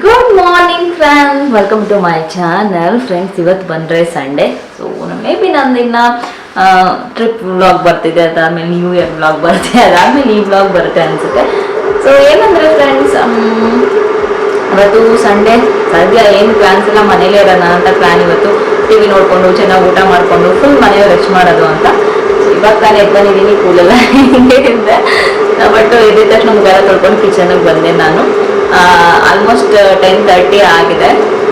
Good morning friends, welcome to my channel. Friends, ಇವತ್ತು ಬಂದರೆ Sunday. So maybe ನಂದಿನ್ನ trip vlog ಬರ್ತಿದೆ, ಅದಾದಮೇಲೆ ನ್ಯೂ ಇಯರ್ ವ್ಲಾಗ್ ಬರುತ್ತೆ, ಅದಾದಮೇಲೆ ಈ ವ್ಲಾಗ್ ಬರುತ್ತೆ ಅನಿಸುತ್ತೆ. ಸೊ ಏನಂದರೆ ಫ್ರೆಂಡ್ಸ್, ಇವತ್ತು ಸಂಡೇ, ಸದ್ಯ ಏನು ಪ್ಲ್ಯಾನ್ಸ್ ಇಲ್ಲ, ಮನೇಲೇ ಇರೋಣ ಅಂತ ಪ್ಲ್ಯಾನ್. ಇವತ್ತು ಟಿ ವಿ ನೋಡಿಕೊಂಡು ಚೆನ್ನಾಗಿ ಊಟ ಮಾಡಿಕೊಂಡು ಫುಲ್ ಮನೆಯವ್ರು ರೆಸ್ಟ್ ಮಾಡೋದು ಅಂತ. ಇವಾಗ ತಾನೇ ಎದ್ಕೊಂಡಿದ್ದೀನಿ, ಕೂಲೆಲ್ಲ ಹಿಂಗೆ ಇದೆ. ಬಟ್ ಎದ್ದ ತಕ್ಷಣ ಮುಖ ತೊಳ್ಕೊಂಡು ಕಿಚನ್ಗೆ ಬಂದೆ ನಾನು. ಆಲ್ಮೋಸ್ಟ್ 10:30 ಆಗಿದೆ.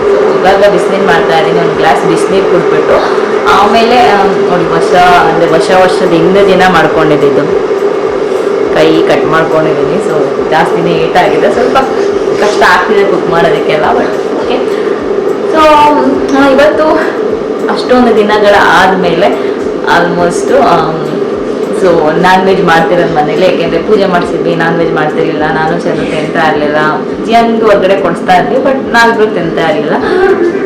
ಸೊ ಇವಾಗ ಬಿಸಿನೀರು ಮಾಡ್ತಾ ಇದ್ದೀನಿ, ಒಂದು ಗ್ಲಾಸ್ ಬಿಸಿನೀರು ಕುಡಿದ್ಬಿಟ್ಟು ಆಮೇಲೆ ನೋಡಿ ವರ್ಷದ ಹಿಂದೆ ದಿನ ಮಾಡ್ಕೊಂಡಿದ್ದು ಕೈ ಕಟ್ ಮಾಡ್ಕೊಂಡಿದ್ದೀನಿ. ಸೊ ಜಾಸ್ತಿನೇ ಏಟಾಗಿದೆ, ಸ್ವಲ್ಪ ಕಷ್ಟ ಆಗ್ತಿದೆ ಕುಕ್ ಮಾಡೋದಕ್ಕೆಲ್ಲ. But okay. ಸೊ ಇವತ್ತು ಅಷ್ಟೊಂದು ದಿನಗಳ ಆದಮೇಲೆ ಆಲ್ಮೋಸ್ಟು ಸೊ ನಾನ್ ವೆಜ್ ಮಾಡ್ತಿರೋದು ಮನೇಲಿ. ಯಾಕೆಂದರೆ ಪೂಜೆ ಮಾಡಿಸಿದ್ವಿ, ನಾನ್ ವೆಜ್ ಮಾಡ್ತಿರ್ಲಿಲ್ಲ. ನಾನು ಚೆಂದ ತಿಂತಾ ಇರಲಿಲ್ಲ, ಜಿಯನ್ಗೆ ಹೊರಗಡೆ ಕೊಡಿಸ್ತಾ ಇದ್ವಿ, ಬಟ್ ನಾವಿಬ್ರು ತಿಂತಾ ಇರಲಿಲ್ಲ.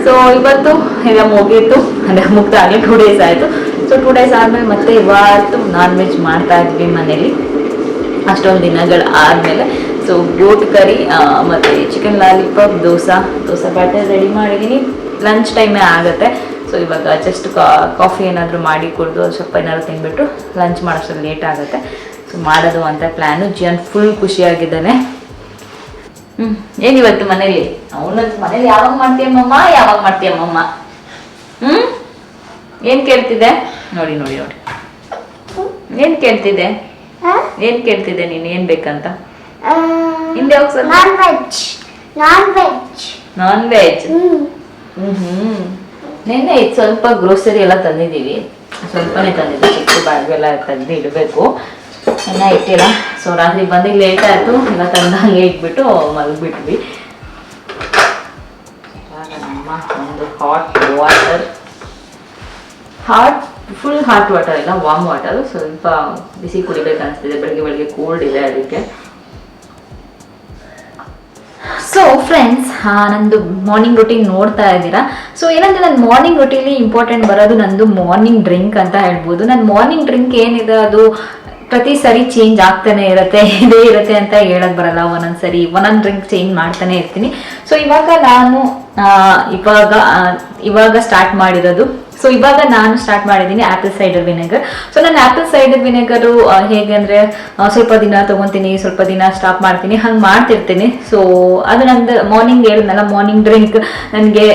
ಸೊ ಇವತ್ತು ಈಗ ಮುಗೀತು, ಅಂದರೆ ಮುಗ್ದಾಗಲೇ 2 days ಆಯಿತು. ಸೊ 2 days ಆದಮೇಲೆ ಮತ್ತೆ ಇವತ್ತು ನಾನ್ ವೆಜ್ ಮಾಡ್ತಾ ಇದ್ವಿ ಮನೇಲಿ, ಅಷ್ಟೊಂದು ದಿನಗಳು ಆದಮೇಲೆ. ಸೊ ಗೋಟ್ ಕರಿ ಮತ್ತು chicken lollipop, dosa batter ready ಮಾಡಿದ್ದೀನಿ. ಲಂಚ್ ಟೈಮೇ ಆಗುತ್ತೆ. ಸೊ ಇವಾಗ ಜಸ್ಟ್ ಕಾಫಿ ಏನಾದರೂ ಮಾಡಿ ಕುಡಿದು ಸ್ವಲ್ಪ ಏನಾದ್ರು ತಿಂದ್ಬಿಟ್ಟು ಲಂಚ್ ಮಾಡೋಷ್ಟರಲ್ಲಿ ಲೇಟ್ ಆಗುತ್ತೆ. ಸೊ ಮಾಡೋದು ಅಂತ ಪ್ಲ್ಯಾನು. ಜಿಯನ್ ಫುಲ್ ಖುಷಿಯಾಗಿದ್ದಾನೆ. ಏನಿವತ್ತು ಮನೇಲಿ ಅವನಂತ ಮನೇಲಿ ಯಾವಾಗ ಮಾಡ್ತೀಯಮ್ಮಮ್ಮ, ಯಾವಾಗ ಮಾಡ್ತೀಯಮ್ಮಮ್ಮ? ಏನು ಕೇಳ್ತಿದ್ದೆ? ನೋಡಿ ನೋಡಿ ನೋಡಿ, ಏನು ಕೇಳ್ತಿದ್ದೆ? ಏನು ಕೇಳ್ತಿದ್ದೆ ನೀನು? ಏನು ಬೇಕಂತ ಹಿಂದೆ ಹೋಗ್ಸಲ್ಲ. Non veg. ನೆನ್ನೆ ಇದು ಸ್ವಲ್ಪ ಗ್ರೋಸರಿ ಎಲ್ಲ ತಂದಿದ್ದೀವಿ, ಸ್ವಲ್ಪನೇ ತಂದಿದ್ದೆ, ಚಿಕ್ಕ ಬ್ಯಾಗ್ ಎಲ್ಲ ತೆಗೆದು ಇಡಬೇಕು, ಇನ್ನ ಇಟ್ಟಿಲ್ಲ. ಸೊ ರಾತ್ರಿ ಬಂದಿಗೆ ಲೇಟ್ ಆಯಿತು, ಎಲ್ಲ ತಂದು ಹಂಗೆ ಇಟ್ಬಿಟ್ಟು ಮಲಗಿಬಿಟ್ವಿ. ನಮ್ಮ ಒಂದು ಫುಲ್ ಹಾಟ್ ವಾಟರ್ ಇಲ್ಲ, ವಾರ್ಮ್ ವಾಟರು. ಸ್ವಲ್ಪ ಬಿಸಿ ಕುಡಿಬೇಕು ಅನಿಸ್ತಿದೆ, ಬೆಳಗ್ಗೆ ಕೋಲ್ಡ್ ಇದೆ ಅದಕ್ಕೆ. ಸೊ ಫ್ರೆಂಡ್ಸ್, ನಂದು ಮಾರ್ನಿಂಗ್ ರೂಟೀನ್ ನೋಡ್ತಾ ಇದ್ದೀರಾ. ಸೊ ಏನಂದರೆ ನನ್ನ ಮಾರ್ನಿಂಗ್ ರೂಟೀನ್ಲಿ ಇಂಪಾರ್ಟೆಂಟ್ ಬರೋದು ನಂದು ಮಾರ್ನಿಂಗ್ ಡ್ರಿಂಕ್ ಅಂತ ಹೇಳ್ಬೋದು. ನನ್ನ ಮಾರ್ನಿಂಗ್ ಡ್ರಿಂಕ್ ಏನಿದೆ ಅದು ಪ್ರತಿ ಸರಿ ಚೇಂಜ್ ಆಗ್ತಾನೆ ಇರುತ್ತೆ, ಇದೇ ಇರುತ್ತೆ ಅಂತ ಹೇಳಕ್ ಬರಲ್ಲ. ಒಂದೊಂದು ಡ್ರಿಂಕ್ ಚೇಂಜ್ ಮಾಡ್ತಾನೆ ಇರ್ತೀನಿ. ಸೊ ಇವಾಗ ನಾನು ಇವಾಗ ಸ್ಟಾರ್ಟ್ ಮಾಡಿರೋದು. ಸೊ ಇವಾಗ ನಾನು ಸ್ಟಾರ್ಟ್ ಮಾಡಿದ್ದೀನಿ ಆ್ಯಪಲ್ ಸೈಡರ್ ವಿನೆಗರ್. ಸೊ ನಾನು ಆ್ಯಪಲ್ ಸೈಡರ್ ವಿನೆಗರು ಹೇಗೆ ಅಂದರೆ ಸ್ವಲ್ಪ ದಿನ ತೊಗೊತೀನಿ, ಸ್ವಲ್ಪ ದಿನ ಸ್ಟಾಪ್ ಮಾಡ್ತೀನಿ, ಹಂಗೆ ಮಾಡ್ತಿರ್ತೀನಿ. ಸೊ ಅದು ನಂದು ಮಾರ್ನಿಂಗ್ ಹೇಳಿದ್ನಲ್ಲ, ಮಾರ್ನಿಂಗ್ ಡ್ರಿಂಕ್ ನನಗೆ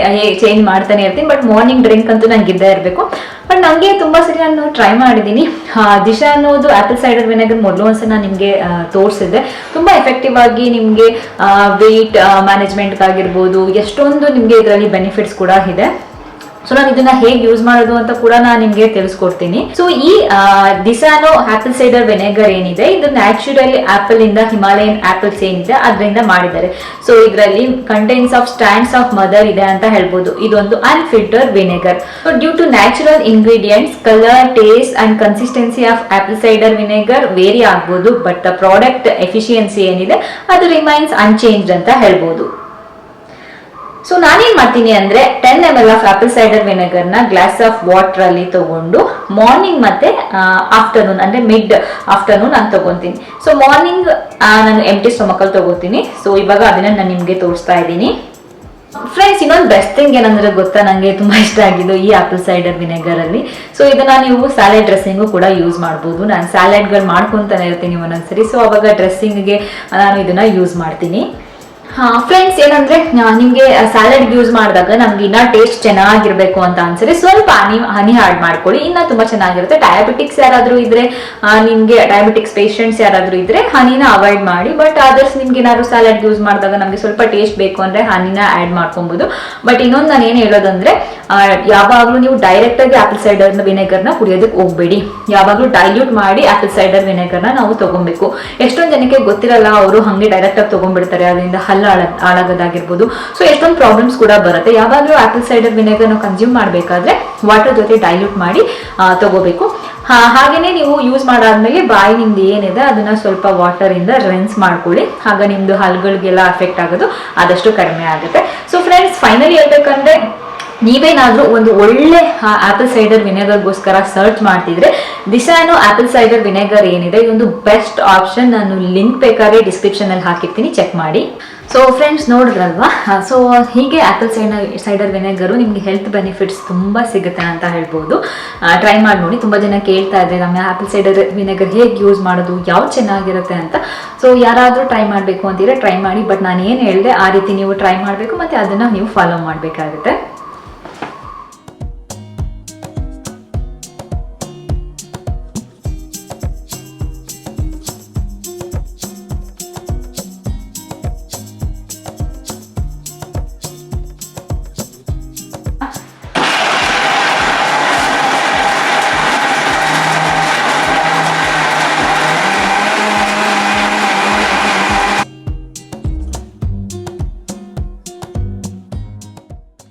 ಚೇಂಜ್ ಮಾಡ್ತಾನೆ ಇರ್ತೀನಿ. ಬಟ್ ಮಾರ್ನಿಂಗ್ ಡ್ರಿಂಕ್ ಅಂತೂ ನಂಗೆ ಇದ್ದೇ ಇರಬೇಕು. ಬಟ್ ನನಗೆ ತುಂಬ ಸರಿ ನಾನು ಟ್ರೈ ಮಾಡಿದ್ದೀನಿ. ದಿಶಾ ಅನ್ನೋದು ಆ್ಯಪಲ್ ಸೈಡರ್ ವಿನೆಗರ್ ಮೊದಲು ಒಂದ್ಸಲ ನಾನು ನಿಮಗೆ ತೋರಿಸಿದ್ದೆ. ತುಂಬ ಎಫೆಕ್ಟಿವ್ ಆಗಿ ನಿಮಗೆ ವೆಯ್ಟ್ ಮ್ಯಾನೇಜ್ಮೆಂಟ್ಗಾಗಿರ್ಬೋದು ಎಷ್ಟೊಂದು ನಿಮಗೆ ಇದರಲ್ಲಿ ಬೆನಿಫಿಟ್ಸ್ ಕೂಡ ಇದೆ. ಸೊ ನಾನು ಇದನ್ನ ಹೇಗೆ ಯೂಸ್ ಮಾಡೋದು ಅಂತ ಕೂಡ ನಾನು ನಿಮಗೆ ತಿಳಿಸ್ಕೊಡ್ತೀನಿ. ಸೊ ಈ ದಿಸಾನೋ ಆಪಲ್ ಸೈಡರ್ ವಿನೆಗರ್ ಏನಿದೆ, ಇದು ನ್ಯಾಚುರಲಿ ಆಪಲ್ ಇಂದ, ಹಿಮಾಲಯನ್ ಆಪಲ್ಸ್ ಏನಿದೆ ಅದರಿಂದ ಮಾಡಿದ್ದಾರೆ. ಸೊ ಇದರಲ್ಲಿ contents of strands of mother ಇದೆ ಅಂತ ಹೇಳ್ಬೋದು. ಇದೊಂದು unfiltered vinegar. So due to natural ingredients, colour, taste and consistency of apple cider vinegar vary ಆಗ್ಬೋದು, ಬಟ್ ದ ಪ್ರಾಡಕ್ಟ್ ಎಫಿಷಿಯನ್ಸಿ ಏನಿದೆ ಅದು ರಿಮೈನ್ಸ್ ಅನ್ಚೇಂಜ್ಡ್ ಅಂತ ಹೇಳ್ಬೋದು. ಸೊ ನಾನೇನ್ ಮಾಡ್ತೀನಿ ಅಂದ್ರೆ 10 ml ಆಫ್ ಆಪಲ್ ಸೈಡರ್ ವಿನೆಗರ್ನ ಗ್ಲಾಸ್ ಆಫ್ ವಾಟರ್ ಅಲ್ಲಿ ತಗೊಂಡು ಮಾರ್ನಿಂಗ್ ಮತ್ತೆ ಆಫ್ಟರ್ನೂನ್ ಅಂದ್ರೆ ಮಿಡ್ ಆಫ್ಟರ್ನೂನ್ ನಾನು ತಗೊಂತೀನಿ. ಸೊ ಮಾರ್ನಿಂಗ್ ನಾನು ಎಂಟಿ ಸ್ಟೊಮಕ್ ಅಲ್ಲಿ ತಗೋತೀನಿ. ಸೊ ಇವಾಗ ಅದನ್ನ ನಾನು ನಿಮ್ಗೆ ತೋರಿಸ್ತಾ ಇದ್ದೀನಿ. ಫ್ರೆಂಡ್ಸ್, ಇನ್ನೊಂದು ಬೆಸ್ಟ್ ಥಿಂಗ್ ಏನಂದ್ರೆ ಗೊತ್ತಾ, ನನಗೆ ತುಂಬಾ ಇಷ್ಟ ಆಗಿದ್ದು ಈ ಆಪಲ್ ಸೈಡರ್ ವಿನೆಗರ್ ಅಲ್ಲಿ. ಸೊ ಇದನ್ನ ನೀವು ಸ್ಯಾಲೆಡ್ ಡ್ರೆಸ್ಸಿಂಗು ಕೂಡ ಯೂಸ್ ಮಾಡ್ಬೋದು. ನಾನು ಸ್ಯಾಲೆಡ್ಗಳು ಮಾಡ್ಕೊಂತಾನೆ ಇರ್ತೀನಿ ಒಂದೊಂದ್ಸರಿ. ಸೊ ಅವಾಗ ಡ್ರೆಸ್ಸಿಂಗ್ಗೆ ನಾನು ಇದನ್ನ ಯೂಸ್ ಮಾಡ್ತೀನಿ. ಫ್ರೆಂಡ್ಸ್, ಏನಂದ್ರೆ ನಿಮ್ಗೆ ಸ್ಯಾಲೆಡ್ ಯೂಸ್ ಮಾಡಿದಾಗ ನಮ್ಗೆ ಇನ್ನ ಟೇಸ್ಟ್ ಚೆನ್ನಾಗಿರ್ಬೇಕು ಅಂತ ಅನ್ಸರಿ ಸ್ವಲ್ಪ ಹನಿ ಆಡ್ ಮಾಡ್ಕೊಳ್ಳಿ, ಇನ್ನ ತುಂಬಾ ಚೆನ್ನಾಗಿರುತ್ತೆ. ಡಯಾಬಿಟಿಕ್ಸ್ ಯಾರಾದ್ರೂ ಇದ್ರೆ, ನಿಮ್ಗೆ ಡಯಾಬಿಟಿಕ್ಸ್ ಪೇಷಂಟ್ಸ್ ಯಾರಾದ್ರೂ ಇದ್ರೆ ಹನಿನ ಅವಾಯ್ಡ್ ಮಾಡಿ. ಬಟ್ ಅದರ್ಸ್ ನಿಮ್ಗೆ ಏನಾದ್ರು ಸ್ಯಾಲೆಡ್ ಯೂಸ್ ಮಾಡಿದಾಗ ನಮ್ಗೆ ಸ್ವಲ್ಪ ಟೇಸ್ಟ್ ಬೇಕು ಅಂದ್ರೆ ಹನಿನ ಆಡ್ ಮಾಡ್ಕೊಬಹುದು. ಬಟ್ ಇನ್ನೊಂದು ನಾನು ಏನ್ ಹೇಳೋದಂದ್ರೆ, ಯಾವಾಗ್ಲೂ ನೀವು ಡೈರೆಕ್ಟ್ ಆಗಿ ಆಪಲ್ ಸೈಡರ್ ವಿನೆಗರ್ನ ಕುಡಿಯೋದಕ್ಕೆ ಹೋಗ್ಬೇಡಿ. ಯಾವಾಗ್ಲೂ ಡೈಲ್ಯೂಟ್ ಮಾಡಿ ಆಪಲ್ ಸೈಡರ್ ವಿನೆಗರ್ನ ನಾವು ತಗೊಬೇಕು. ಎಷ್ಟೊಂದು ಜನಕ್ಕೆ ಗೊತ್ತಿರಲ್ಲ, ಅವರು ಹಂಗೆ ಡೈರೆಕ್ಟ್ ಆಗಿ ತಗೊಂಡ್ಬಿಡ್ತಾರೆ, ಅದರಿಂದ ಹಾಳಾಗೋದಾಗಿರ್ಬೋದು. ಸೊ ಎಷ್ಟೊಂದು ಪ್ರಾಬ್ಲಮ್ಸ್ ಕೂಡ ಬರುತ್ತೆ. ಯಾವಾಗಲೂ ಆಪಲ್ ಸೈಡರ್ ವಿನೆಗರ್ ನಾವು ಕನ್ಸ್ಯೂಮ್ ಮಾಡಬೇಕಾದ್ರೆ ವಾಟರ್ ಜೊತೆ ಡೈಲ್ಯೂಟ್ ಮಾಡಿ ತಗೋಬೇಕು. ಹಾಗೇನೆ ನೀವು ಯೂಸ್ ಮಾಡಾದ್ಮೇಲೆ ಬಾಯಿ ನಿಮ್ದು ಏನಿದೆ ಅದನ್ನ ಸ್ವಲ್ಪ ವಾಟರ್ ಇಂದ ರಿನ್ಸ್ ಮಾಡ್ಕೊಳ್ಳಿ. ಆಗ ನಿಮ್ದು ಹಲ್ಗಳಿಗೆಲ್ಲ ಅಫೆಕ್ಟ್ ಆಗೋದು ಆದಷ್ಟು ಕಡಿಮೆ ಆಗುತ್ತೆ. ಸೊ ಫ್ರೆಂಡ್ಸ್, ಫೈನಲಿ ಹೇಳ್ಬೇಕಂದ್ರೆ, ನೀವೇನಾದ್ರೂ ಒಂದು ಒಳ್ಳೆ ಆಪಲ್ ಸೈಡರ್ ವಿನೆಗರ್ಗೋಸ್ಕರ ಸರ್ಚ್ ಮಾಡ್ತಿದ್ರೆ ದಿಸಾನೋ ಆಪಲ್ ಸೈಡರ್ ವಿನೆಗರ್ ಏನಿದೆ ಇದೊಂದು ಬೆಸ್ಟ್ ಆಪ್ಷನ್. ನಾನು ಲಿಂಕ್ ಬೇಕಾದ್ರೆ ಡಿಸ್ಕ್ರಿಪ್ಷನ್ ಅಲ್ಲಿ ಹಾಕಿರ್ತೀನಿ, ಚೆಕ್ ಮಾಡಿ. ಸೊ ಫ್ರೆಂಡ್ಸ್ ನೋಡಿದ್ರಲ್ವಾ, ಸೊ ಹೀಗೆ ಆ್ಯಪಲ್ ಸೈಡರ್ ವಿನೆಗರು ನಿಮಗೆ ಹೆಲ್ತ್ ಬೆನಿಫಿಟ್ಸ್ ತುಂಬ ಸಿಗುತ್ತೆ ಅಂತ ಹೇಳ್ಬೋದು. ಟ್ರೈ ಮಾಡಿ ನೋಡಿ. ತುಂಬ ಜನ ಕೇಳ್ತಾ ಇದ್ದಾರೆ ನಮ್ಮ ಆ್ಯಪಲ್ ಸೈಡರ್ ವಿನೆಗರ್ ಹೇಗೆ ಯೂಸ್ ಮಾಡೋದು, ಯಾವ್ದು ಚೆನ್ನಾಗಿರುತ್ತೆ ಅಂತ. ಸೊ ಯಾರಾದರೂ ಟ್ರೈ ಮಾಡಬೇಕು ಅಂತೀರಾ ಟ್ರೈ ಮಾಡಿ, ಬಟ್ ನಾನು ಏನು ಹೇಳಿದೆ ಆ ರೀತಿ ನೀವು ಟ್ರೈ ಮಾಡಬೇಕು ಮತ್ತು ಅದನ್ನು ನೀವು ಫಾಲೋ ಮಾಡಬೇಕಾಗುತ್ತೆ.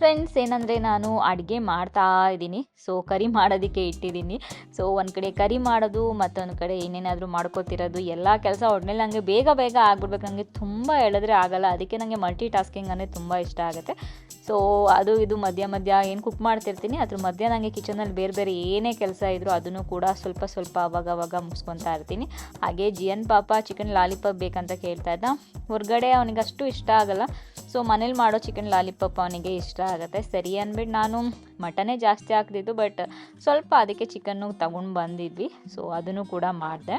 ಫ್ರೆಂಡ್ಸ್ ಏನಂದರೆ ನಾನು ಅಡುಗೆ ಮಾಡ್ತಾ ಇದ್ದೀನಿ. ಸೊ ಕರಿ ಮಾಡೋದಕ್ಕೆ ಇಟ್ಟಿದ್ದೀನಿ. ಸೊ ಒಂದು ಕಡೆ ಕರಿ ಮಾಡೋದು, ಮತ್ತೊಂದು ಕಡೆ ಏನೇನಾದರೂ ಮಾಡ್ಕೋತಿರೋದು, ಎಲ್ಲ ಕೆಲಸ ಒಟ್ನಲ್ಲಿ ನನಗೆ ಬೇಗ ಬೇಗ ಆಗ್ಬಿಡ್ಬೇಕು. ನನಗೆ ತುಂಬ ಹೇಳಿದ್ರೆ ಆಗಲ್ಲ. ಅದಕ್ಕೆ ನನಗೆ ಮಲ್ಟಿ ಟಾಸ್ಕಿಂಗ್ ಅಂದರೆ ತುಂಬ ಇಷ್ಟ ಆಗುತ್ತೆ. ಸೊ ಅದು ಇದು ಮಧ್ಯ ಏನು ಕುಕ್ ಮಾಡ್ತಿರ್ತೀನಿ, ಅದ್ರ ಮಧ್ಯ ನನಗೆ ಕಿಚನಲ್ಲಿ ಬೇರೆ ಬೇರೆ ಏನೇ ಕೆಲಸ ಇದ್ದರೂ ಅದನ್ನು ಕೂಡ ಸ್ವಲ್ಪ ಸ್ವಲ್ಪ ಅವಾಗ ಮುಗಿಸ್ಕೊತಾ ಇರ್ತೀನಿ. ಹಾಗೆ ಜಿಯನ್ ಪಾಪ ಚಿಕನ್ ಲಾಲಿಪಾಪ್ ಬೇಕಂತ ಕೇಳ್ತಾ ಇದ್ದ. ಹೊರಗಡೆ ಅವನಿಗೆ ಅಷ್ಟು ಇಷ್ಟ ಆಗಲ್ಲ. ಸೊ ಮನೇಲಿ ಮಾಡೋ ಚಿಕನ್ ಲಾಲಿಪಾಪ್ ಅವನಿಗೆ ಇಷ್ಟ ಆಗುತ್ತೆ. ಸರಿ ಅಂದ್ಬಿಟ್ಟು ನಾನು ಮಟನೇ ಜಾಸ್ತಿ ಹಾಕ್ದಿದ್ದು, ಬಟ್ ಸ್ವಲ್ಪ ಅದಕ್ಕೆ ಚಿಕನ್ನು ತಗೊಂಡು ಬಂದಿದ್ವಿ. ಸೊ ಅದನ್ನು ಕೂಡ ಮಾಡಿದೆ.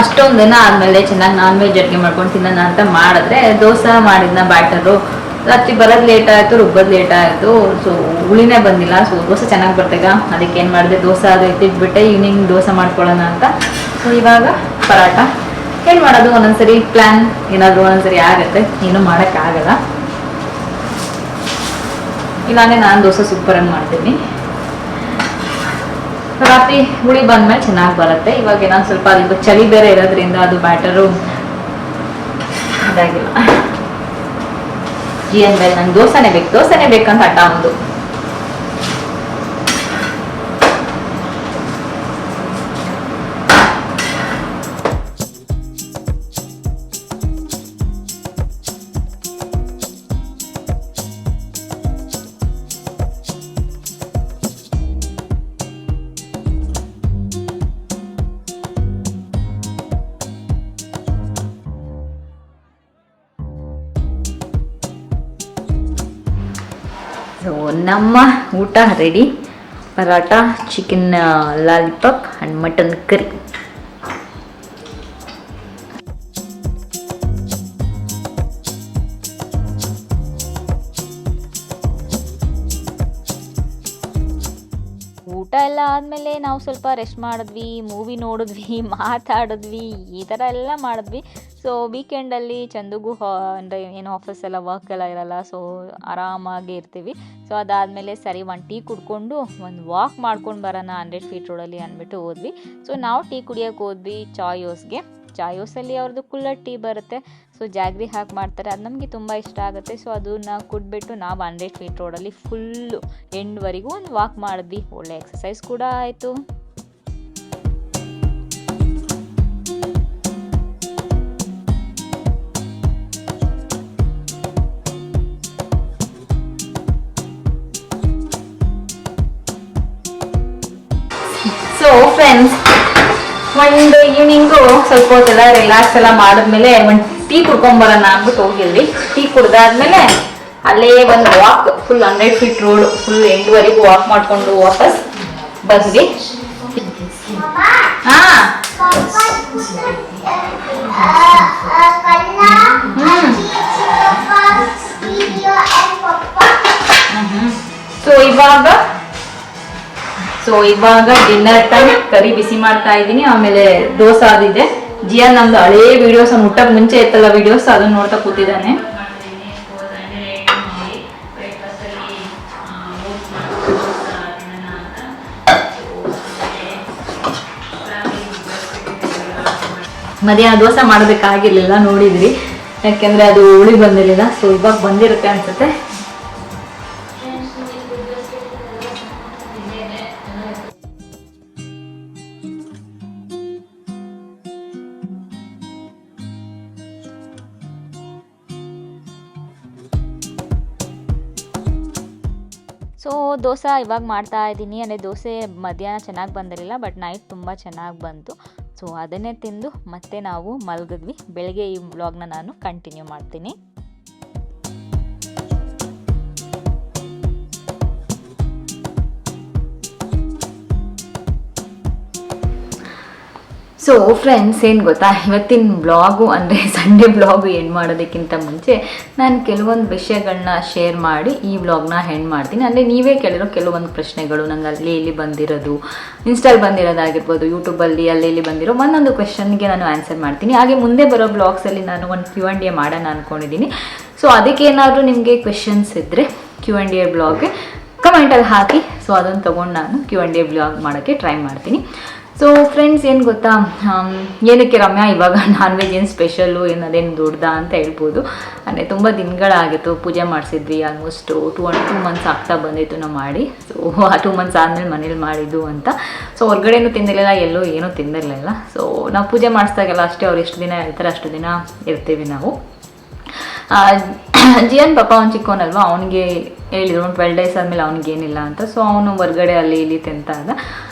ಅಷ್ಟೊಂದು ದಿನ ಆದಮೇಲೆ ಚೆನ್ನಾಗಿ ನಾನ್ ವೆಜ್ ಅಡುಗೆ ಮಾಡ್ಕೊಂಡು ತಿನ್ನೋಣ ಅಂತ ಮಾಡಿದ್ರೆ, ದೋಸೆ ಮಾಡಿದ್ನ ಬ್ಯಾಟರು ರಾತ್ರಿ ಬರೋದು ಲೇಟ್ ಆಯಿತು, ರುಬ್ಬೋದು ಲೇಟ್ ಆಯಿತು. ಸೊ ಹುಳಿನೇ ಬಂದಿಲ್ಲ. ಸೊ ದೋಸೆ ಚೆನ್ನಾಗಿ ಬರ್ತಾಗ ಅದಕ್ಕೆ ಏನು ಮಾಡಿದೆ, ದೋಸೆ ಅದು ಎತ್ತಿಟ್ಬಿಟ್ಟೆ, ಈವ್ನಿಂಗ್ ದೋಸೆ ಮಾಡ್ಕೊಳ್ಳೋಣ ಅಂತ. ಸೊ ಇವಾಗ ಪರಾಟ ಏನು ಮಾಡೋದು, ಒಂದೊಂದ್ಸರಿ ಪ್ಲ್ಯಾನ್ ಏನಾದರೂ ಒಂದೊಂದ್ಸರಿ ಆಗುತ್ತೆ, ಏನೂ ಮಾಡೋಕ್ಕಾಗಲ್ಲ. ಇಲ್ಲಾಂದರೆ ನಾನು ದೋಸೆ ಸೂಪರಾಗಿ ಮಾಡ್ತೀನಿ. ರಾತ್ರಿ ಹುಳಿ ಬಂದ್ಮೇಲೆ ಚೆನ್ನಾಗಿ ಬರುತ್ತೆ. ಇವಾಗ ನಾನು ಸ್ವಲ್ಪ ಅದು ಚಳಿ ಬೇರೆ ಇರೋದ್ರಿಂದ ಅದು ಬ್ಯಾಟರು ಇದಾಗಿಲ್ಲ. ಜಿಯನ್ ಮೇಲೆ ನಂಗೆ ದೋಸೆನೇ ಬೇಕಂತ ಹಠ ಒಂದು. ಸೊ ನಮ್ಮ ಊಟ ready. Paratha, chicken lollipop and mutton curry. ಊಟ ಎಲ್ಲ ಆದಮೇಲೆ ನಾವು ಸ್ವಲ್ಪ ರೆಸ್ಟ್ ಮಾಡಿದ್ವಿ, ಮೂವಿ ನೋಡಿದ್ವಿ, ಮಾತಾಡಿದ್ವಿ, ಈ ಥರ ಎಲ್ಲ ಮಾಡಿದ್ವಿ. ಸೊ ವೀಕೆಂಡಲ್ಲಿ ಚಂದುಗೂ ಅಂದರೆ ಏನು ಆಫೀಸ್ ಎಲ್ಲ ವರ್ಕ್ ಎಲ್ಲ ಇರಲ್ಲ. ಸೊ ಆರಾಮಾಗಿ ಇರ್ತೀವಿ. ಸೊ ಅದಾದಮೇಲೆ ಸರಿ ಒಂದು ಟೀ ಕುಡ್ಕೊಂಡು ಒಂದು ವಾಕ್ ಮಾಡ್ಕೊಂಡು ಬರೋಣ 100 ಫೀಟ್ ರೋಡಲ್ಲಿ ಅಂದ್ಬಿಟ್ಟು ಹೋದ್ವಿ. ಸೊ ನಾವು ಟೀ ಕುಡಿಯೋಕೆ ಹೋದ್ವಿ ಚಾಯೋಸ್ಗೆ. ಚಾಯೋಸಲ್ಲಿ ಅವ್ರದ್ದು ಕುಲ್ಲರ್ ಟೀ ಬರುತ್ತೆ. ಸೊ ಜಾಗ್ರಿ ಹಾಕಿ ಮಾಡ್ತಾರೆ, ಅದು ನಮಗೆ ತುಂಬ ಇಷ್ಟ ಆಗುತ್ತೆ. ಸೊ ಅದನ್ನ ಕುಡಿದ್ಬಿಟ್ಟು ನಾವು 100 ಫೀಟ್ ರೋಡಲ್ಲಿ ಫುಲ್ಲು ಎಂಡ್ವರೆಗೂ ಒಂದು ವಾಕ್ ಮಾಡಿದ್ವಿ. ಒಳ್ಳೆ ಎಕ್ಸಸೈಸ್ ಕೂಡ ಆಯಿತು. ಸೊ ಫ್ರೆಂಡ್ಸ್, ಒಂದು ಈವ್ನಿಂಗು ಸ್ವಲ್ಪ ಹೊತ್ತೆಲ್ಲ ರಿಲ್ಯಾಕ್ಸ್ ಎಲ್ಲ ಮಾಡಿದ್ಮೇಲೆ ಒಂದು ಟೀ ಕುಡ್ಕೊಂಬರೋಣ ಅಂದ್ಬಿಟ್ಟು ಹೋಗಿದ್ವಿ. ಟೀ ಕುಡ್ದಾದ್ಮೇಲೆ ಅಲ್ಲೇ ಒಂದು walk full 100 feet road full ಎಂಡ್ವರೆಗೂ ವಾಕ್ ಮಾಡಿಕೊಂಡು ವಾಪಸ್ ಬಂದ್ವಿ. ಸೊ ಇವಾಗ ಡಿನ್ನರ್ ಟೈಮ್. ಕರಿ ಬಿಸಿ ಮಾಡ್ತಾ ಇದ್ದೀನಿ, ಆಮೇಲೆ ದೋಸೆ ಆದಿದೆ. ಜಿಯನ್ ನಮ್ದು ಹಳೇ ವಿಡಿಯೋಸ್ ಊಟಕ್ಕೆ ಮುಂಚೆ ಇತ್ತಲ್ಲ ವಿಡಿಯೋಸ್, ಅದನ್ನ ನೋಡ್ತಾ ಕೂತಿದ್ದಾನೆ. ಮಧ್ಯಾಹ್ನ ದೋಸೆ ಮಾಡೋದಕ್ಕಾಗಿರ್ಲಿಲ್ಲ, ನೋಡಿದ್ರಿ, ಯಾಕೆಂದ್ರೆ ಅದು ಹುಳಿ ಬಂದಿರಲಿಲ್ಲ. ಸೊ ಇವಾಗ ಬಂದಿರುತ್ತೆ ಅನ್ಸುತ್ತೆ. ಸೊ ದೋಸೆ ಇವಾಗ ಮಾಡ್ತಾ ಇದ್ದೀನಿ. ಅಂದರೆ ದೋಸೆ ಮಧ್ಯಾಹ್ನ ಚೆನ್ನಾಗಿ ಬಂದಿರಲಿಲ್ಲ, ಬಟ್ ನೈಟ್ ತುಂಬ ಚೆನ್ನಾಗಿ ಬಂತು. ಸೊ ಅದನ್ನೇ ತಿಂದು ಮತ್ತೆ ನಾವು ಮಲಗಿದ್ವಿ. ಬೆಳಗ್ಗೆ ಈ ವ್ಲಾಗ್ನ ನಾನು ಕಂಟಿನ್ಯೂ ಮಾಡ್ತೀನಿ. ಸೊ ಫ್ರೆಂಡ್ಸ್, ಏನು ಗೊತ್ತಾ, ಇವತ್ತಿನ ಬ್ಲಾಗು ಅಂದರೆ ಸಂಡೇ ಬ್ಲಾಗು ಏನು ಮಾಡೋದಕ್ಕಿಂತ ಮುಂಚೆ ನಾನು ಕೆಲವೊಂದು ವಿಷಯಗಳನ್ನ ಶೇರ್ ಮಾಡಿ ಈ ಬ್ಲಾಗ್ನ ಹೆಣ್ಣು ಮಾಡ್ತೀನಿ. ಅಂದರೆ ನೀವೇ ಕೇಳಿರೋ ಕೆಲವೊಂದು ಪ್ರಶ್ನೆಗಳು ನಂಗೆ ಅಲ್ಲಿ ಇಲ್ಲಿ ಬಂದಿರೋದು, ಇನ್ಸ್ಟಾಲ್ ಬಂದಿರೋದಾಗಿರ್ಬೋದು, ಯೂಟ್ಯೂಬಲ್ಲಿ ಅಲ್ಲಿ ಇಲ್ಲಿ ಬಂದಿರೋ ಒಂದೊಂದು ಕ್ವೆಶನ್ಗೆ ನಾನು ಆನ್ಸರ್ ಮಾಡ್ತೀನಿ. ಹಾಗೆ ಮುಂದೆ ಬರೋ ಬ್ಲಾಗ್ಸಲ್ಲಿ ನಾನು ಒಂದು Q&A ಮಾಡೋಣ ಅಂದ್ಕೊಂಡಿದ್ದೀನಿ. ಸೊ ಅದಕ್ಕೇನಾದರೂ ನಿಮಗೆ ಕ್ವೆಶನ್ಸ್ ಇದ್ದರೆ Q&A ಬ್ಲಾಗ್ಗೆ ಕಮೆಂಟಲ್ಲಿ ಹಾಕಿ. ಸೊ ಅದನ್ನು ತೊಗೊಂಡು ನಾನು Q&A ಬ್ಲಾಗ್ ಮಾಡೋಕ್ಕೆ ಟ್ರೈ ಮಾಡ್ತೀನಿ. ಸೊ ಫ್ರೆಂಡ್ಸ್, ಏನು ಗೊತ್ತಾ, ಏನಕ್ಕೆ ರಮ್ಯಾ ಇವಾಗ ನಾನ್ ವೆಜ್ ಏನು ಸ್ಪೆಷಲ್ಲು, ಅದೇನು ದೊಡ್ಡದಾ ಅಂತ ಹೇಳ್ಬೋದು. ಅಂದರೆ ತುಂಬ ದಿನಗಳಾಗಿತ್ತು, ಪೂಜೆ ಮಾಡಿಸಿದ್ವಿ. ಆಲ್ಮೋಸ್ಟ್ 2 ಮಂತ್ಸ್ ಆಗ್ತಾ ಬಂದಿತ್ತು ನಾವು ಮಾಡಿ. ಸೊ ಆ 2 ಮಂತ್ಸ್ ಆದಮೇಲೆ ಮನೇಲಿ ಮಾಡಿದ್ದು ಅಂತ. ಸೊ ಹೊರ್ಗಡೆನೂ ತಿಂದಿರಲಿಲ್ಲ, ಎಲ್ಲೂ ಏನೂ ತಿಂದಿರಲಿಲ್ಲ. ಸೊ ನಾವು ಪೂಜೆ ಮಾಡಿಸ್ದಾಗೆಲ್ಲ ಅಷ್ಟೇ, ಅವ್ರು ಎಷ್ಟು ದಿನ ಹೇಳ್ತಾರೆ ಅಷ್ಟು ದಿನ ಇರ್ತೀವಿ ನಾವು. ಜಿಯನ್ ಪಾಪ ಅವ್ನು ಚಿಕ್ಕವನಲ್ವ, ಅವನಿಗೆ ಹೇಳಿದ್ರು ಒಂದು 12 ಡೇಸ್ ಆದಮೇಲೆ ಅವ್ನಿಗೇನಿಲ್ಲ ಅಂತ. ಸೊ ಅವನು ಹೊರ್ಗಡೆ ಅಲ್ಲಿ ಇಲ್ಲಿ ತಿಂತ ಇದ್ದ.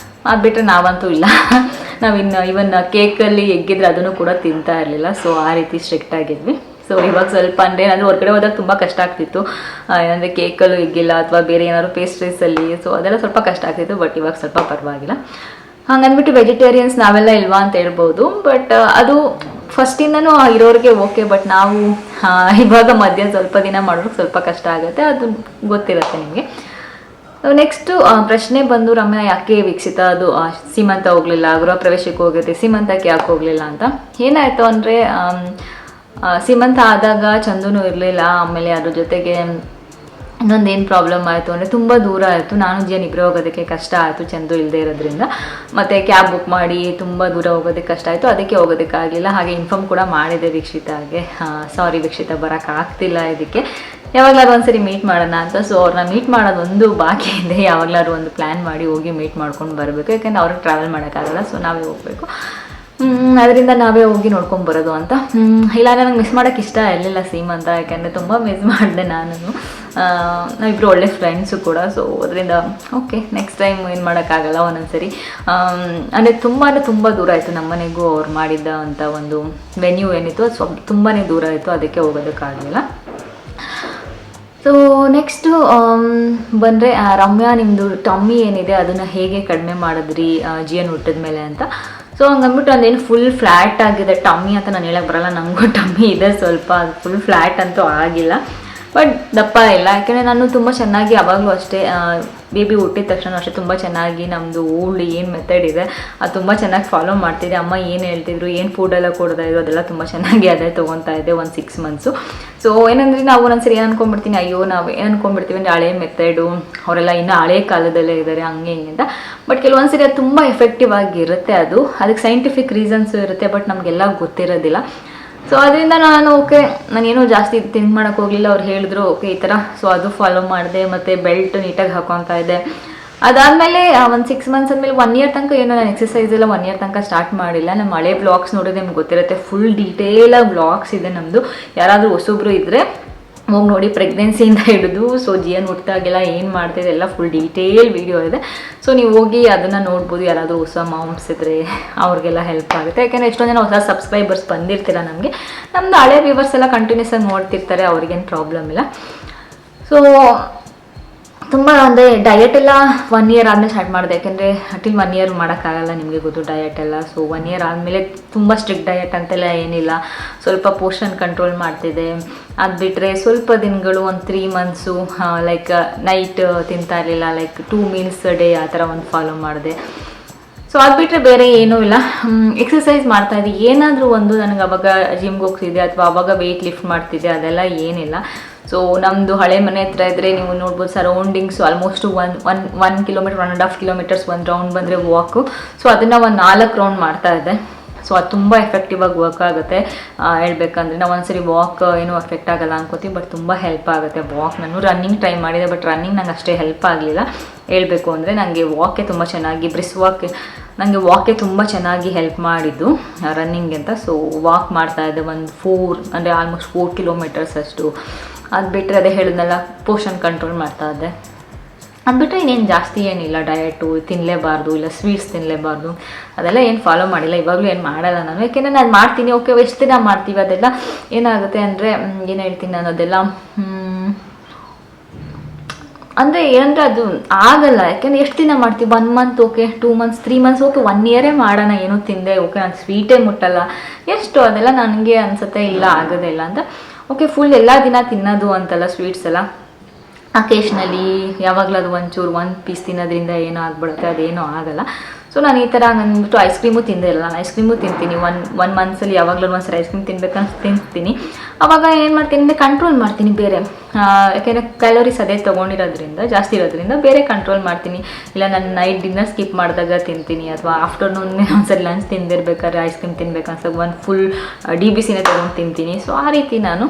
ಅದು ಬಿಟ್ಟರೆ ನಾವಂತೂ ಇಲ್ಲ, ನಾವಿನ್ನು ಇವನ್ ಕೇಕಲ್ಲಿ ಎಗ್ಗಿದ್ರೆ ಅದನ್ನು ಕೂಡ ತಿಂತಾ ಇರಲಿಲ್ಲ. ಸೊ ಆ ರೀತಿ ಸ್ಟ್ರಿಕ್ಟ್ ಆಗಿದ್ವಿ. ಸೊ ಇವಾಗ ಸ್ವಲ್ಪ ಅಂದರೆ ಏನಾದರೂ ಹೊರಗಡೆ ಹೋದಾಗ ತುಂಬ ಕಷ್ಟ ಆಗ್ತಿತ್ತು, ಏನಂದರೆ ಕೇಕಲ್ಲೂ ಎಗ್ಗಿಲ್ಲ ಅಥವಾ ಬೇರೆ ಏನಾದ್ರು ಪೇಸ್ಟ್ರೀಸಲ್ಲಿ. ಸೊ ಅದೆಲ್ಲ ಸ್ವಲ್ಪ ಕಷ್ಟ ಆಗ್ತಿತ್ತು, ಬಟ್ ಇವಾಗ ಸ್ವಲ್ಪ ಪರವಾಗಿಲ್ಲ. ಹಂಗಂದ್ಬಿಟ್ಟು ವೆಜಿಟೇರಿಯನ್ಸ್ ನಾವೆಲ್ಲ ಇಲ್ವಾ ಅಂತ ಹೇಳ್ಬೋದು. ಬಟ್ ಅದು ಫಸ್ಟಿಂದನೂ ಇರೋರಿಗೆ ಓಕೆ, ಬಟ್ ನಾವು ಇವಾಗ ಮಧ್ಯ ಸ್ವಲ್ಪ ದಿನ ಮಾಡೋಕ್ಕೆ ಸ್ವಲ್ಪ ಕಷ್ಟ ಆಗುತ್ತೆ, ಅದು ಗೊತ್ತಿರುತ್ತೆ ನಿಮಗೆ. ನೆಕ್ಸ್ಟು ಪ್ರಶ್ನೆ ಬಂದು, ರಮ್ಯಾ ಯಾಕೆ ವೀಕ್ಷಿತ ಅದು ಸೀಮಂತ ಹೋಗಲಿಲ್ಲ, ಗೃಹ ಪ್ರವೇಶಕ್ಕೆ ಹೋಗುತ್ತೆ, ಸೀಮಂತಕ್ಕೆ ಯಾಕೆ ಹೋಗಲಿಲ್ಲ ಅಂತ. ಏನಾಯಿತು ಅಂದರೆ, ಸೀಮಂತ ಆದಾಗ ಚಂದೂ ಇರಲಿಲ್ಲ. ಆಮೇಲೆ ಅದ್ರ ಜೊತೆಗೆ ಇನ್ನೊಂದೇನು ಪ್ರಾಬ್ಲಮ್ ಆಯಿತು ಅಂದರೆ ತುಂಬ ದೂರ ಆಯಿತು. ನಾನು ಜಿಯನ್ ಇಬ್ಬರೇ ಹೋಗೋದಕ್ಕೆ ಕಷ್ಟ ಆಯಿತು, ಚಂದು ಇಲ್ಲದೆ ಇರೋದ್ರಿಂದ. ಮತ್ತು ಕ್ಯಾಬ್ ಬುಕ್ ಮಾಡಿ ತುಂಬ ದೂರ ಹೋಗೋದಕ್ಕೆ ಕಷ್ಟ ಆಯಿತು, ಅದಕ್ಕೆ ಹೋಗೋದಕ್ಕಾಗಲಿಲ್ಲ. ಹಾಗೆ ಇನ್ಫಾರ್ಮ್ ಕೂಡ ಮಾಡಿದೆ ವೀಕ್ಷಿತಾಗೆ, ಸಾರಿ ವೀಕ್ಷಿತ ಬರೋಕ್ಕಾಗ್ತಿಲ್ಲ ಇದಕ್ಕೆ, ಯಾವಾಗಲಾದ್ರು ಒಂದ್ಸರಿ ಮೀಟ್ ಮಾಡೋಣ ಅಂತ. ಸೊ ಅವ್ರನ್ನ ಮೀಟ್ ಮಾಡೋದೊಂದು ಬಾಕಿ ಇದೆ, ಯಾವಾಗಲಾದ್ರು ಒಂದು ಪ್ಲ್ಯಾನ್ ಮಾಡಿ ಹೋಗಿ ಮೀಟ್ ಮಾಡ್ಕೊಂಡು ಬರಬೇಕು. ಯಾಕೆಂದರೆ ಅವ್ರಿಗೆ ಟ್ರಾವೆಲ್ ಮಾಡೋಕ್ಕಾಗಲ್ಲ, ಸೊ ನಾವೇ ಹೋಗಬೇಕು. ಅದರಿಂದ ನಾವೇ ಹೋಗಿ ನೋಡ್ಕೊಂಡು ಬರೋದು ಅಂತ. ಇಲ್ಲ, ನನಗೆ ಮಿಸ್ ಮಾಡೋಕ್ಕೆ ಇಷ್ಟ ಇರಲಿಲ್ಲ ಸೀಮಂತ, ಯಾಕೆಂದರೆ ತುಂಬ ಮಿಸ್ ಮಾಡಿದೆ ನಾನು. ನಾವಿಬ್ಬರು ಒಳ್ಳೆ ಫ್ರೆಂಡ್ಸು ಕೂಡ. ಸೊ ಅದರಿಂದ ಓಕೆ, ನೆಕ್ಸ್ಟ್ ಟೈಮ್ ಏನು ಮಾಡೋಕ್ಕಾಗಲ್ಲ ಒಂದೊಂದ್ಸರಿ. ಅಂದರೆ ತುಂಬ ದೂರ ಆಯಿತು ನಮ್ಮನೆಗೂ ಅವ್ರು ಮಾಡಿದ್ದ ಅಂತ ಒಂದು ವೆನ್ಯೂ ಏನಿತ್ತು, ಅದು ಸ್ವಲ್ಪ ತುಂಬಾ ದೂರ ಆಯಿತು, ಅದಕ್ಕೆ ಹೋಗೋದಕ್ಕಾಗಲಿಲ್ಲ. ಸೊ ನೆಕ್ಸ್ಟು ಬಂದರೆ, ರಮ್ಯಾ ನಿಮ್ಮದು ಟಮ್ಮಿ ಏನಿದೆ ಅದನ್ನು ಹೇಗೆ ಕಡಿಮೆ ಮಾಡಿದ್ರಿ ಜಿಯನ್ ಹುಟ್ಟಿದ ಮೇಲೆ ಅಂತ. ಸೊ ಹಂಗಂದ್ಬಿಟ್ಟು ಅದೇನು ಫುಲ್ ಫ್ಲ್ಯಾಟ್ ಆಗಿದೆ ಟಮ್ಮಿ ಅಂತ ನಾನು ಹೇಳಕ್ಕೆ ಬರಲ್ಲ, ನನಗೂ ಟಮ್ಮಿ ಇದೆ ಸ್ವಲ್ಪ, ಅದು ಫುಲ್ ಫ್ಲ್ಯಾಟ್ ಅಂತೂ ಆಗಿಲ್ಲ, ಬಟ್ ದಪ್ಪ ಇಲ್ಲ. ಯಾಕೆಂದರೆ ನಾನು ತುಂಬ ಚೆನ್ನಾಗಿ ಯಾವಾಗಲೂ ಅಷ್ಟೇ, ಬೇಬಿ ಹುಟ್ಟಿದ ತಕ್ಷಣ ಅಷ್ಟೇ ತುಂಬ ಚೆನ್ನಾಗಿ ನಮ್ಮದು ಓಲ್ಡ್ ಏನು ಮೆಥಡ್ ಇದೆ ಅದು ತುಂಬ ಚೆನ್ನಾಗಿ ಫಾಲೋ ಮಾಡ್ತಿದ್ದೆ. ಅಮ್ಮ ಏನು ಹೇಳ್ತಿದ್ರು, ಏನು ಫುಡ್ಡೆಲ್ಲ ಕೊಡ್ತಾಯಿದ್ರು ಅದೆಲ್ಲ ತುಂಬ ಚೆನ್ನಾಗಿ ಅದೇ ತೊಗೊತಾ ಇದ್ದೆ ಒಂದು 6 ಮಂತ್ಸು. ಸೊ ಏನಂದರೆ ನಾವು ಒಂದೊಂದ್ಸರಿ ಏನು ಅಂದ್ಕೊಂಡ್ಬಿಡ್ತೀನಿ, ಅಯ್ಯೋ ನಾವು ಏನು ಅಂದ್ಕೊಂಡ್ಬಿಡ್ತೀವಿ ಅಂದರೆ ಹಳೆ ಮೆಥಡು, ಅವರೆಲ್ಲ ಇನ್ನೂ ಹಳೆ ಕಾಲದಲ್ಲೇ ಇದ್ದಾರೆ ಹಂಗೆ ಹಿಂಗೆ ಅಂತ. ಬಟ್ ಕೆಲವೊಂದ್ಸರಿ ಅದು ತುಂಬ ಎಫೆಕ್ಟಿವ್ ಆಗಿರುತ್ತೆ, ಅದಕ್ಕೆ ಸೈಂಟಿಫಿಕ್ ರೀಸನ್ಸು ಇರುತ್ತೆ, ಬಟ್ ನಮಗೆಲ್ಲ ಗೊತ್ತಿರೋದಿಲ್ಲ. ಸೊ ಅದರಿಂದ ನಾನು ನಾನೇನೋ ಜಾಸ್ತಿ ಥಿಂಕ್ ಮಾಡೋಕ್ಕೆ ಹೋಗಲಿಲ್ಲ. ಅವ್ರು ಹೇಳಿದ್ರು ಓಕೆ ಈ ಥರ, ಸೊ ಅದು ಫಾಲೋ ಮಾಡಿದೆ. ಮತ್ತು ಬೆಲ್ಟ್ ನೀಟಾಗಿ ಹಾಕೊತಾ ಇದ್ದೆ. ಅದಾದಮೇಲೆ ಒಂದು 6 ಮಂತ್ಸ್ ಆದಮೇಲೆ 1 ಇಯರ್ ತನಕ ಏನೋ ನಾನು ಎಕ್ಸಸೈಸ್ ಎಲ್ಲ 1 ಇಯರ್ ತನಕ ಸ್ಟಾರ್ಟ್ ಮಾಡಿಲ್ಲ. ನಮ್ಮ ಹಳೆ ಬ್ಲಾಗ್ಸ್ ನೋಡಿದ್ರೆ ನಿಮ್ಗೆ ಗೊತ್ತಿರುತ್ತೆ, ಫುಲ್ ಡೀಟೇಲಾಗಿ ಬ್ಲಾಗ್ಸ್ ಇದೆ ನಮ್ಮದು. ಯಾರಾದರೂ ಹೊಸೊಬ್ರು ಇದ್ದರೆ ಹೋಗಿ ನೋಡಿ, ಪ್ರೆಗ್ನೆನ್ಸಿಯಿಂದ ಹಿಡಿದು ಸೊ ಜಿಯನ್ ಹುಟ್ಟಿದಾಗೆಲ್ಲ ಏನು ಮಾಡ್ತಿದೆ ಎಲ್ಲ ಫುಲ್ ಡೀಟೇಲ್ ವೀಡಿಯೋ ಇದೆ. ಸೊ ನೀವು ಹೋಗಿ ಅದನ್ನು ನೋಡ್ಬೋದು, ಯಾರಾದರೂ ಹೊಸ ಮಾಮ್ಸ್ ಇದ್ದರೆ ಅವ್ರಿಗೆಲ್ಲ ಹೆಲ್ಪ್ ಆಗುತ್ತೆ. ಯಾಕೆಂದರೆ ಎಷ್ಟೊಂದು ಜನ ಹೊಸ ಸಬ್ಸ್ಕ್ರೈಬರ್ಸ್ ಬಂದಿರ್ತೀರ ನಮಗೆ, ನಮ್ಮದು ಹಳೆ ವ್ಯೂವರ್ಸ್ ಎಲ್ಲ ಕಂಟಿನ್ಯೂಸ್ ಆಗಿ ನೋಡ್ತಿರ್ತಾರೆ, ಅವ್ರಿಗೇನು ಪ್ರಾಬ್ಲಮ್ ಇಲ್ಲ. ಸೊ ತುಂಬ ಅಂದರೆ ಡಯಟ್ ಎಲ್ಲ 1 ಇಯರ್ ಆದಮೇಲೆ ಸ್ಟಾರ್ಟ್ ಮಾಡಿದೆ. ಯಾಕೆಂದರೆ ಟಿಲ್ 1 ಇಯರ್ ಮಾಡೋಕ್ಕಾಗಲ್ಲ, ನಿಮಗೆ ಗೊತ್ತು ಡಯಟ್ ಎಲ್ಲ. ಸೊ 1 ಇಯರ್ ಆದಮೇಲೆ ತುಂಬ ಸ್ಟ್ರಿಕ್ಟ್ ಡಯಟ್ ಅಂತೆಲ್ಲ ಏನಿಲ್ಲ, ಸ್ವಲ್ಪ ಪೋರ್ಷನ್ ಕಂಟ್ರೋಲ್ ಮಾಡ್ತಿದ್ದೆ. ಅದು ಬಿಟ್ಟರೆ ಸ್ವಲ್ಪ ದಿನಗಳು ಒಂದು 3 ಮಂತ್ಸು ಲೈಕ್ ನೈಟ್ ತಿಂತಾ ಇರಲಿಲ್ಲ, ಲೈಕ್ 2 ಮೀಲ್ಸ್ ಡೇ ಆ ಥರ ಒಂದು ಫಾಲೋ ಮಾಡಿದೆ. ಸೊ ಅದು ಬಿಟ್ಟರೆ ಬೇರೆ ಏನೂ ಇಲ್ಲ. ಎಕ್ಸಸೈಸ್ ಮಾಡ್ತಾಯಿದ್ದೆ, ಏನಾದರೂ ಒಂದು ನನಗೆ ಅವಾಗ ಜಿಮ್ಗೆ ಹೋಗ್ತಿದ್ದೆ ಅಥವಾ ಅವಾಗ ವೆಯ್ಟ್ ಲಿಫ್ಟ್ ಮಾಡ್ತಿದ್ದೆ, ಅದೆಲ್ಲ ಏನಿಲ್ಲ. ಸೊ ನಮ್ಮದು ಹಳೆ ಮನೆ ಹತ್ರ ಇದ್ದರೆ ನೀವು ನೋಡ್ಬೋದು, ಸರೌಂಡಿಂಗ್ಸು ಆಲ್ಮೋಸ್ಟ್ 1 ಕಿಲೋಮೀಟರ್ 1.5 ಕಿಲೋಮೀಟರ್ಸ್ ಒಂದು ರೌಂಡ್ ಬಂದರೆ ವಾಕು. ಸೊ ಅದನ್ನು ಒಂದು 4 ರೌಂಡ್ ಮಾಡ್ತಾಯಿದ್ದೆ. ಸೊ ಅದು ತುಂಬ ಎಫೆಕ್ಟಿವ್ ಆಗಿ ವರ್ಕ್ ಆಗುತ್ತೆ. ಹೇಳ್ಬೇಕಂದ್ರೆ ನಾವು ಒಂದ್ಸರಿ ವಾಕ್ ಏನೂ ಎಫೆಕ್ಟ್ ಆಗಲ್ಲ ಅನ್ಕೋತೀವಿ, ಬಟ್ ತುಂಬ ಹೆಲ್ಪ್ ಆಗುತ್ತೆ ವಾಕ್. ನಾನು ರನ್ನಿಂಗ್ ಟ್ರೈ ಮಾಡಿದೆ, ಬಟ್ ರನ್ನಿಂಗ್ ನಂಗೆ ಅಷ್ಟೇ ಹೆಲ್ಪ್ ಆಗಲಿಲ್ಲ. ಹೇಳಬೇಕು ಅಂದರೆ ನನಗೆ ವಾಕೆ ತುಂಬ ಚೆನ್ನಾಗಿ, ಬ್ರಿಸ್ ವಾಕ್ ನನಗೆ ವಾಕೆ ತುಂಬ ಚೆನ್ನಾಗಿ ಹೆಲ್ಪ್ ಮಾಡಿದ್ದು ರನ್ನಿಂಗ್ ಅಂತ. ಸೊ ವಾಕ್ ಮಾಡ್ತಾಯಿದ್ದೆ ಒಂದು 4 ಅಂದರೆ ಆಲ್ಮೋಸ್ಟ್ 4 ಕಿಲೋಮೀಟರ್ಸ್ ಅಷ್ಟು. ಅದು ಬಿಟ್ಟರೆ ಅದೇ ಹೇಳಿದ್ನಲ್ಲ, ಪೋರ್ಷನ್ ಕಂಟ್ರೋಲ್ ಮಾಡ್ತಾಯಿದ್ದೆ. ಅಂದ್ಬಿಟ್ರೆ ಇನ್ನೇನು ಜಾಸ್ತಿ ಏನಿಲ್ಲ, ಡಯಟು ತಿನ್ನಲೇಬಾರ್ದು, ಇಲ್ಲ ಸ್ವೀಟ್ಸ್ ತಿನ್ನಲೇಬಾರ್ದು, ಅದೆಲ್ಲ ಏನು ಫಾಲೋ ಮಾಡಿಲ್ಲ, ಇವಾಗಲೂ ಏನು ಮಾಡಲ್ಲ ನಾನು. ಯಾಕೆಂದರೆ ನಾನು ಮಾಡ್ತೀನಿ, ಓಕೆ ಎಷ್ಟು ದಿನ ಮಾಡ್ತೀವಿ, ಅದೆಲ್ಲ ಏನಾಗುತ್ತೆ ಅಂದರೆ ಏನು ಹೇಳ್ತೀನಿ ನಾನು, ಅದೆಲ್ಲ ಅಂದರೆ ಏನಂದರೆ ಅದು ಆಗಲ್ಲ. ಯಾಕೆಂದರೆ ಎಷ್ಟು ದಿನ ಮಾಡ್ತೀವಿ, 1 month okay, 2 months 3 months okay, 1 ಇಯರೇ ಮಾಡೋಣ, ಏನೂ ತಿಂದೆ ಓಕೆ, ನಾನು ಸ್ವೀಟೇ ಮುಟ್ಟಲ್ಲ ಎಷ್ಟು, ಅದೆಲ್ಲ ನನಗೆ ಅನಿಸುತ್ತೆ ಇಲ್ಲ ಆಗೋದೇ ಇಲ್ಲ ಅಂತ. ಓಕೆ ಫುಲ್ ಎಲ್ಲ ದಿನ ತಿನ್ನೋದು ಅಂತಲ್ಲ ಸ್ವೀಟ್ಸ್ ಎಲ್ಲ, ಅಕೇಶ್ನಲಿ ಯಾವಾಗಲೂ ಅದು ಒಂಚೂರು 1 ಪೀಸ್ ತಿನ್ನೋದ್ರಿಂದ ಏನೋ ಆಗ್ಬಿಡುತ್ತೆ, ಅದೇನೂ ಆಗಲ್ಲ. ಸೊ ನಾನು ಈ ಥರ ಅಂದ್ಬಿಟ್ಟು ಐಸ್ ಕ್ರೀಮು ತಿಂದೇ ಇಲ್ಲ. ನಾನು ಐಸ್ ಕ್ರೀಮು ತಿಂತೀನಿ, ಒನ್ ಮಂತ್ಸಲ್ಲಿ ಯಾವಾಗಲೂ ಒಂದ್ಸರಿ ಐಸ್ ಕ್ರೀಮ್ ತಿನ್ಬೇಕಂತ ತಿಂತೀನಿ. ಆವಾಗ ಏನು ಮಾಡ್ತೀನಿ ಅಂದರೆ ಕಂಟ್ರೋಲ್ ಮಾಡ್ತೀನಿ ಬೇರೆ, ಯಾಕೆಂದರೆ ಕ್ಯಾಲೋರೀಸ್ ಅದೇ ತೊಗೊಂಡಿರೋದ್ರಿಂದ ಜಾಸ್ತಿ ಇರೋದ್ರಿಂದ ಬೇರೆ ಕಂಟ್ರೋಲ್ ಮಾಡ್ತೀನಿ. ಇಲ್ಲ ನಾನು ನೈಟ್ ಡಿನ್ನರ್ ಸ್ಕಿಪ್ ಮಾಡಿದಾಗ ತಿಂತೀನಿ, ಅಥವಾ ಆಫ್ಟರ್ನೂನ್ ಒಂದ್ಸರಿ ಲಂಚ್ ತಿಂದಿರ್ಬೇಕಾದ್ರೆ ಐಸ್ ಕ್ರೀಮ್ ತಿನ್ಬೇಕನ್ಸಾಗ ಒಂದು ಫುಲ್ DBCನೇ ತೊಗೊಂಡು ತಿಂತೀನಿ. ಸೊ ಆ ರೀತಿ ನಾನು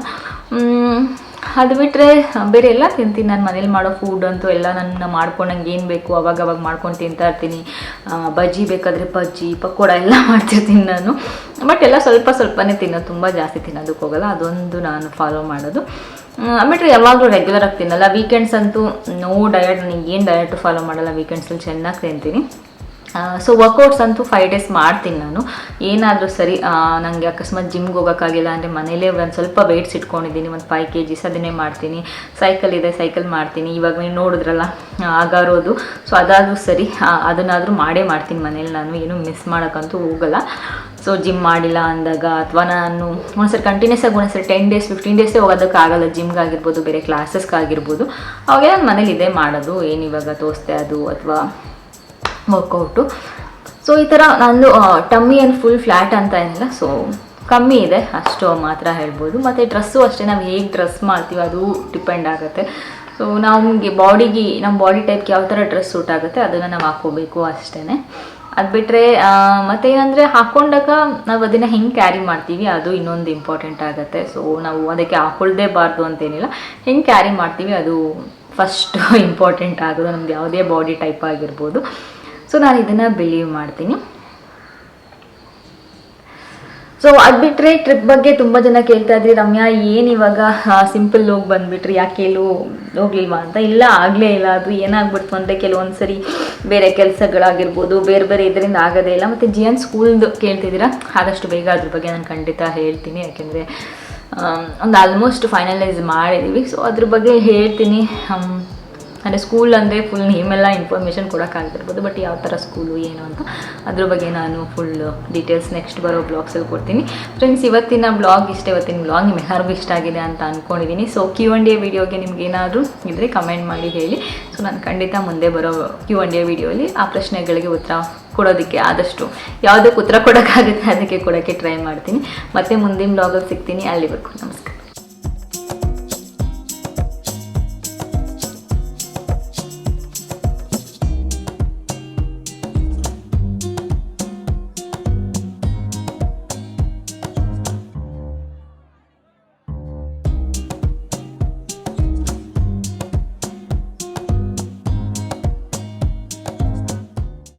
ಅದು ಬಿಟ್ಟರೆ ಬೇರೆ ಎಲ್ಲ ತಿಂತೀನಿ. ನಾನು ಮನೇಲಿ ಮಾಡೋ ಫುಡ್ ಅಂತೂ ಎಲ್ಲ ನನ್ನ ಮಾಡ್ಕೊಂಡಂಗೆ ಏನು ಬೇಕು ಅವಾಗ ಮಾಡ್ಕೊಂಡು ತಿಂತಾ ಇರ್ತೀನಿ. ಬಜ್ಜಿ ಬೇಕಾದರೆ ಬಜ್ಜಿ, ಪಕೋಡ ಎಲ್ಲ ಮಾಡ್ತಿರ್ತೀನಿ ನಾನು. ಬಟ್ ಎಲ್ಲ ಸ್ವಲ್ಪನೇ ತಿನ್ನೋದು, ತುಂಬ ಜಾಸ್ತಿ ತಿನ್ನೋದಕ್ಕೆ ಹೋಗಲ್ಲ, ಅದೊಂದು ನಾನು ಫಾಲೋ ಮಾಡೋದು. ಬಿಟ್ಟರೆ ಯಾವಾಗಲೂ ರೆಗ್ಯುಲರಾಗಿ ತಿನ್ನಲ್ಲ. ವೀಕೆಂಡ್ಸ್ ಅಂತೂ ನೋ ಡಯಟ್, ನನಗೆ ಏನು ಡಯಟು ಫಾಲೋ ಮಾಡಲ್ಲ, ವೀಕೆಂಡ್ಸಲ್ಲಿ ಚೆನ್ನಾಗಿ ತಿಂತೀನಿ. ಸೊ ವರ್ಕೌಟ್ಸ್ ಅಂತೂ 5 ಡೇಸ್ ಮಾಡ್ತೀನಿ ನಾನು, ಏನಾದರೂ ಸರಿ. ನನಗೆ ಅಕಸ್ಮಾತ್ ಜಿಮ್ಗೆ ಹೋಗೋಕ್ಕಾಗಿಲ್ಲ ಅಂದರೆ ಮನೇಲೇ ಒಂದು ಸ್ವಲ್ಪ ವೆಯ್ಟ್ಸ್ ಇಟ್ಕೊಂಡಿದ್ದೀನಿ, ಒಂದು 5 kgs, ಅದನ್ನೇ ಮಾಡ್ತೀನಿ. ಸೈಕಲ್ ಇದೆ, ಸೈಕಲ್ ಮಾಡ್ತೀನಿ. ಇವಾಗ ನೀವು ನೋಡಿದ್ರಲ್ಲ ಆಗಾರೋದು, ಸೊ ಅದಾದರೂ ಸರಿ, ಅದನ್ನಾದರೂ ಮಾಡೇ ಮಾಡ್ತೀನಿ ಮನೇಲಿ. ನಾನು ಏನು ಮಿಸ್ ಮಾಡೋಕ್ಕಂತೂ ಹೋಗಲ್ಲ. ಸೊ ಜಿಮ್ ಮಾಡಿಲ್ಲ ಅಂದಾಗ, ಅಥವಾ ನಾನು ಒಂದ್ಸರಿ ಕಂಟಿನ್ಯೂಸ್ ಆಗಿ ಒಂದ್ಸರಿ 10 ಡೇಸ್ 15 ಡೇಸೇ ಹೋಗೋದಕ್ಕಾಗಲ್ಲ, ಜಿಮ್ಗಾಗಿರ್ಬೋದು ಬೇರೆ ಕ್ಲಾಸಸ್ಗಾಗಿರ್ಬೋದು, ಅವಾಗೇ ನಾನು ಮನೇಲಿ ಇದೇ ಮಾಡೋದು. ಏನು ಇವಾಗ ತೋರಿಸ್ತೆ ಅದು ಅಥವಾ ವರ್ಕೌಟು. ಸೊ ಈ ಥರ ನಂದು ಟಮ್ಮಿ ಏನು ಫುಲ್ ಫ್ಲ್ಯಾಟ್ ಅಂತ ಏನಿಲ್ಲ, ಸೊ ಕಮ್ಮಿ ಇದೆ ಅಷ್ಟು ಮಾತ್ರ ಹೇಳ್ಬೋದು. ಮತ್ತು ಡ್ರೆಸ್ಸು ಅಷ್ಟೇ, ನಾವು ಹೇಗೆ ಡ್ರೆಸ್ ಮಾಡ್ತೀವಿ ಅದು ಡಿಪೆಂಡ್ ಆಗುತ್ತೆ. ಸೊ ನಮಗೆ ನಮ್ಮ ಬಾಡಿ ಟೈಪ್ಗೆ ಯಾವ ಥರ ಡ್ರೆಸ್ ಸೂಟ್ ಆಗುತ್ತೆ ಅದನ್ನು ನಾವು ಹಾಕ್ಕೋಬೇಕು ಅಷ್ಟೇ. ಅದು ಬಿಟ್ಟರೆ ಮತ್ತೇನಂದರೆ ಹಾಕ್ಕೊಂಡಾಗ ನಾವು ಅದನ್ನು ಹೆಂಗೆ ಕ್ಯಾರಿ ಮಾಡ್ತೀವಿ ಅದು ಇನ್ನೊಂದು ಇಂಪಾರ್ಟೆಂಟ್ ಆಗುತ್ತೆ. ಸೊ ನಾವು ಅದಕ್ಕೆ ಹಾಕ್ಕೊಳ್ದೇಬಾರ್ದು ಅಂತೇನಿಲ್ಲ, ಹೆಂಗೆ ಕ್ಯಾರಿ ಮಾಡ್ತೀವಿ ಅದು ಫಸ್ಟು ಇಂಪಾರ್ಟೆಂಟ್ ಆಗೋದು, ನಮ್ದು ಯಾವುದೇ ಬಾಡಿ ಟೈಪ್ ಆಗಿರ್ಬೋದು. ಸೊ ನಾನು ಇದನ್ನು ಬಿಲೀವ್ ಮಾಡ್ತೀನಿ. ಸೊ ಅದು ಬಿಟ್ಟರೆ ಟ್ರಿಪ್ ಬಗ್ಗೆ ತುಂಬ ಜನ ಕೇಳ್ತಾ ಇದ್ರಿ, ರಮ್ಯಾ ಏನು ಇವಾಗ ಸಿಂಪಲ್ ಹೋಗಿ ಬಂದುಬಿಟ್ರಿ, ಯಾಕೆ ಹೋಗ್ಲಿಲ್ವಾ ಅಂತ. ಇಲ್ಲ, ಆಗಲೇ ಇಲ್ಲ. ಅದು ಏನಾಗ್ಬಿಡ್ತು ಅಂದರೆ ಕೆಲವೊಂದು ಸರಿ ಬೇರೆ ಕೆಲಸಗಳಾಗಿರ್ಬೋದು, ಬೇರೆ ಇದರಿಂದ ಆಗೋದೇ ಇಲ್ಲ. ಮತ್ತು GN ಸ್ಕೂಲ್ದು ಕೇಳ್ತಿದ್ದೀರಾ, ಆದಷ್ಟು ಬೇಗ ಅದ್ರ ಬಗ್ಗೆ ನಾನು ಖಂಡಿತ ಹೇಳ್ತೀನಿ. ಯಾಕೆಂದರೆ ಒಂದು ಆಲ್ಮೋಸ್ಟ್ ಫೈನಲೈಸ್ ಮಾಡಿದ್ದೀವಿ. ಸೊ ಅದ್ರ ಬಗ್ಗೆ ಹೇಳ್ತೀನಿ. ಅಂದರೆ ಸ್ಕೂಲ್ ಅಂದರೆ ಫುಲ್ ನೇಮೆಲ್ಲ ಇನ್ಫಾರ್ಮೇಷನ್ ಕೊಡೋಕ್ಕಾಗ್ತಿರ್ಬೋದು, ಬಟ್ ಯಾವ ಥರ ಸ್ಕೂಲು ಏನು ಅಂತ ಅದ್ರ ಬಗ್ಗೆ ನಾನು ಫುಲ್ ಡೀಟೇಲ್ಸ್ ನೆಕ್ಸ್ಟ್ ಬರೋ ಬ್ಲಾಗ್ಸಲ್ಲಿ ಕೊಡ್ತೀನಿ. ಫ್ರೆಂಡ್ಸ್, ಇವತ್ತಿನ ಬ್ಲಾಗ್ ಇವತ್ತಿನ ಬ್ಲಾಗ್ ನಿಮ್ಮೆಲ್ಲರಿಗೂ ಇಷ್ಟ ಆಗಿದೆ ಅಂತ ಅಂದ್ಕೊಂಡಿದ್ದೀನಿ. ಸೊ Q&A ವಿಡಿಯೋಗೆ ನಿಮ್ಗೆ ಏನಾದರೂ ಇದ್ದರೆ ಕಮೆಂಟ್ ಮಾಡಿ ಹೇಳಿ. ಸೊ ನಾನು ಖಂಡಿತ ಮುಂದೆ ಬರೋ Q&A ವಿಡಿಯೋಲಿ ಆ ಪ್ರಶ್ನೆಗಳಿಗೆ ಉತ್ತರ ಕೊಡೋದಕ್ಕೆ ಆದಷ್ಟು ಯಾವುದಕ್ಕೆ ಉತ್ತರ ಕೊಡೋಕ್ಕಾಗುತ್ತೆ ಅದಕ್ಕೆ ಕೊಡೋಕ್ಕೆ ಟ್ರೈ ಮಾಡ್ತೀನಿ. ಮತ್ತೆ ಮುಂದಿನ ಬ್ಲಾಗಲ್ಲಿ ಸಿಗ್ತೀನಿ. ಅಲ್ಲಿವರೆಗೂ ನಮಸ್ಕಾರ.